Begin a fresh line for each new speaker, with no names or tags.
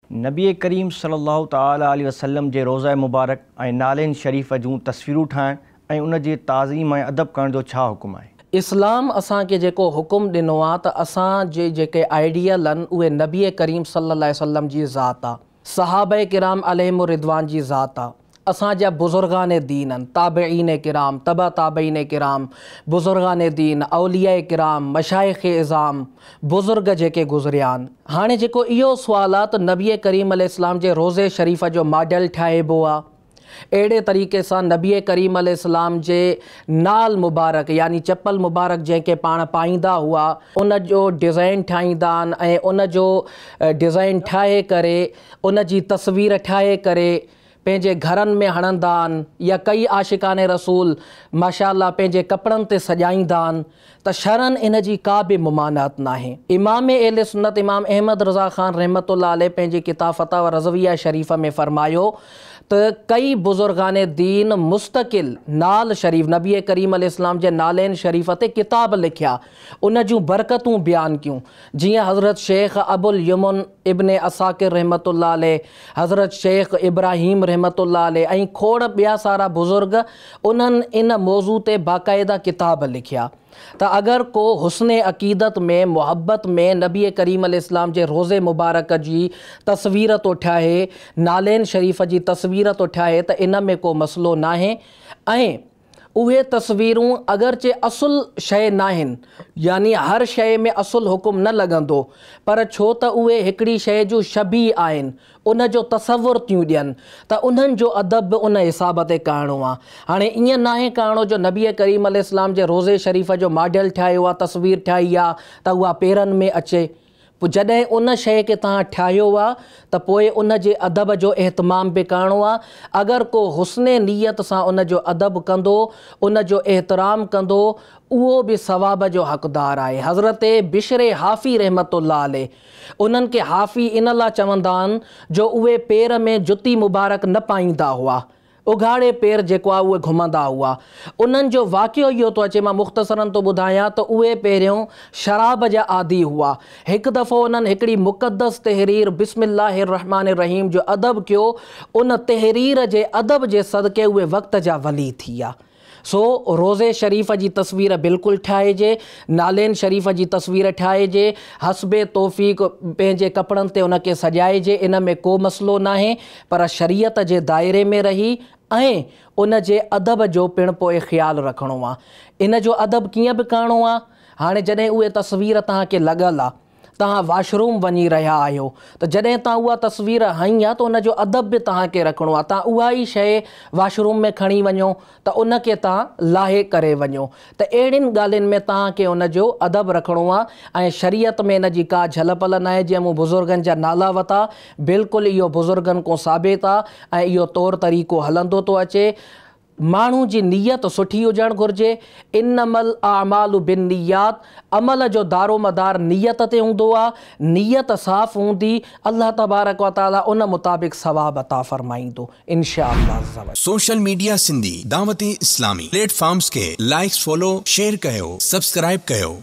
नबी करीम सल्लल्लाहु ताला अलैहि वसल्लम जे रोज़ा मुबारक ऐं नालेन शरीफ़ जूं तस्वीरूं ठाहिण ऐं उन जे ताज़ीम ऐं अदब करण जो छा हुकुम आहे?
इस्लाम असांखे जेको हुकुम ॾिनो आहे त असांजे जेके आइडियल आहिनि उहे नबी करीम सल्लल्लाहु अलैहि वसल्लम जी ज़ात आहे, सहाबा किराम अलैहिम रिदवान जी ज़ात आहे, असांजा बुज़ुर्गान दीन आहिनि, ताबईन किराम, तबा ताबईन किराम, बुज़ुर्गान दीन, औलिया किराम, मशाइख़ इज़ाम, बुज़ुर्ग जेके गुज़रिया आहिनि। हाणे जेको इहो सुवाल आहे त नबी करीम अलैहिस्सलाम जे रोज़े शरीफ़ जो मॉडल ठाहिबो आहे, अहिड़े तरीक़े सां नबी करीम अलैहिस्सलाम जे नाल मुबारक यानी चप्पल मुबारक जंहिंखे पाण पाईंदा हुआ उन जो डिज़ाइन ठाहींदा आहिनि ऐं उन जो डिज़ाइन ठाहे करे उन जी तस्वीर ठाहे करे पंहिंजे घरनि में हणंदा आहिनि या कई आशिकाने रसूल माशाअल्लाह पंहिंजे कपिड़नि ते सजाईंदा आहिनि त शरन इन जी का बि मुमानत नाहे। इमाम अहले सुन्नत इमाम अहमद रज़ा ख़ान रहमतुल्लाह अलैह पंहिंजी किताब फ़तावा रज़विया शरीफ़ में फ़रमायो त कई बुज़ुर्गान दीन मुस्तक़िल नाल शरीफ़ नबी करीम अलैहिस्सलाम जे नालेन शरीफ़ ते किताब लिखिया, उन जूं बरकतूं बयानु कयूं, जीअं हज़रत शेख अबुल यमन इब्न असाकिर रहमतुल्लाह अलैह, हज़रत शेख इब्राहिम रहमतुल्लाह अलैह ऐं खोड़ ॿिया सारा बुज़ुर्ग उन्हनि इन मौज़ू ते बाक़ाइदा किताब लिखिया त अगर को हुस्न अक़ीदत में मुहब्बत में नबी करीम अलैहिस्सलाम जे रोज़े मुबारक जी तस्वीर तो ठाहे, नालेन शरीफ़ जी तस्वीर तो ठाहे त इन में को मसलो नाहे। ऐं उहे तस्वीरूं अगरचे असुल शइ नाहिनि, यानी हर शइ में असुल हुकुम न लॻंदो, पर छो त उहे हिकिड़ी शइ जूं शबी आहिनि, उन जो तसवुर थियूं ॾियनि त उन्हनि जो अदब उन हिसाब ते करिणो आहे। हाणे ईअं नाहे करिणो जो नबी करीम अलैहिस्सलाम जे रोज़े शरीफ़ जो मॉडल ठाहियो आहे, तस्वीर ठाही आहे त उहा पेरनि में अचे। पोइ जॾहिं उन शइ खे तव्हां ठाहियो आहे त पोइ उन जे अदब जो एहतमाम बि करिणो आहे। अगरि को हुस्न नियत सां उन जो अदब कंदो, उन जो एहतराम कंदो, उहो बि सवाब जो हक़दार आहे। हज़रत बिशर हाफ़ी रहमतुल्लाह अलैह, उन्हनि खे हाफ़ी इन लाइ चवंदा आहिनि जो उहे पेर में जुती मुबारक न पाईंदा हुआ, उघाड़े पेर जेको आहे उहे घुमंदा हुआ। उन्हनि जो वाक़ियो इहो थो अचे, मां मुख़्तसरन थो ॿुधायां त उहे पहिरियों शराब जा आदी हुआ। हिकु दफ़ो उन्हनि हिकिड़ी मुक़द्दस तहरीर बिस्मिल्लाहिर रहमानिर रहीम जो अदब कयो, उन तहरीर जे अदब जे सदक़े उहे वक़्त जा वली थी विया। सो रोज़े शरीफ़ जी तस्वीर बिल्कुलु ठाहिजे, नालेन शरीफ़ जी तस्वीर ठाहिजे, हस्बे तौफ़ीक़ पंहिंजे कपिड़नि ते उनखे सजाइजे, इन में को मसलो नाहे, पर शरीयत जे दायरे में रही ऐं उन जे अदब जो पिणु पोइ ख़्यालु रखिणो आहे। इन जो अदब कीअं बि करिणो आहे। हाणे जॾहिं उहे तस्वीर तव्हांखे लॻल आहे, तव्हां वॉशरूम वञी रहिया आहियो, त जॾहिं तव्हां उहा तस्वीर हई आहे त उन जो अदब बि तव्हांखे रखिणो आहे। तव्हां उहा ई शइ वॉशरूम में खणी वञो त उनखे तव्हां लाहे करे वञो, त अहिड़ियुनि ॻाल्हियुनि में तव्हांखे उन जो अदब रखिणो आहे। ऐं शरीयत में इन जी का झल पल न आहे। जीअं मूं बुज़ुर्गनि जा नाला वरिता, बिल्कुलु इहो बुज़ुर्गनि खां साबित आहे ऐं इहो तौरु तरीक़ो हलंदो थो अचे। माण्हू जी नियत सुठी हुजणु घुरिजे। इन्नमल आमालु बिन्नियात, अमल जो दारोमदार नियत ते हूंदो आहे। नियत साफ़ हूंदी, अल्लाह तबारक व तआला उन मुताबिक़ सवाब अता फरमाईंदो इंशाअल्लाह।
Social media Sindhi Dawat Islami platforms के लाइक्स फॉलो शेयर कयो, सब्सक्राइब कयो।